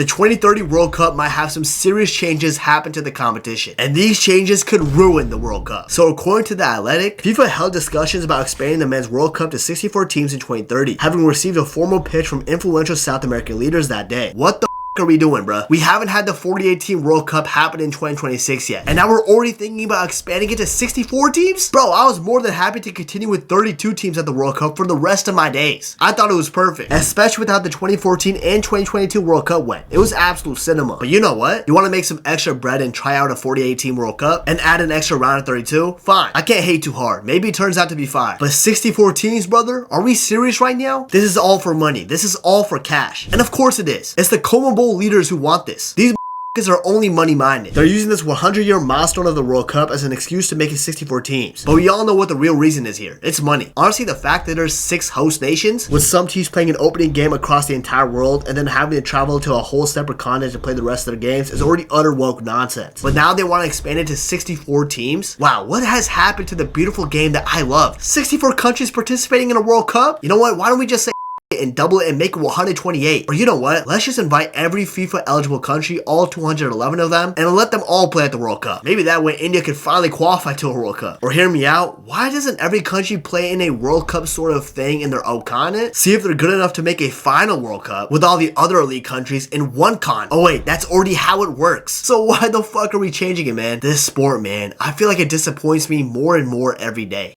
The 2030 World Cup might have some serious changes happen to the competition, and these changes could ruin the World Cup. So according to The Athletic, FIFA held discussions about expanding the Men's World Cup to 64 teams in 2030, having received a formal pitch from influential South American leaders that day. What the are we doing, bruh? We haven't had the 48-team World Cup happen in 2026 yet, and now we're already thinking about expanding it to 64 teams? Bro, I was more than happy to continue with 32 teams at the World Cup for the rest of my days. I thought it was perfect, especially with how the 2014 and 2022 World Cup went. It was absolute cinema. But you know what? You want to make some extra bread and try out a 48-team World Cup and add an extra round of 32? Fine. I can't hate too hard. Maybe it turns out to be fine. But 64 teams, brother? Are we serious right now? This is all for money. This is all for cash. And of course it is. It's the CONMEBOL leaders who want this. These are only money minded. They're using this 100-year milestone of the World Cup as an excuse to make it 64 teams. But we all know what the real reason is here. It's money. Honestly, the fact that there's 6 host nations, with some teams playing an opening game across the entire world and then having to travel to a whole separate continent to play the rest of their games, is already utter woke nonsense. But now they want to expand it to 64 teams? Wow, what has happened to the beautiful game that I love? 64 countries participating in a World Cup? You know what? Why don't we just say and double it and make it 128? Or you know what? Let's just invite every FIFA eligible country, all 211 of them, and let them all play at the World Cup. Maybe that way India could finally qualify to a World Cup. Or hear me out, why doesn't every country play in a World Cup sort of thing in their own continent? See if they're good enough to make a final World Cup with all the other elite countries in one continent. Oh wait, that's already how it works. So why the fuck are we changing it, man? This sport, man, I feel like it disappoints me more and more every day.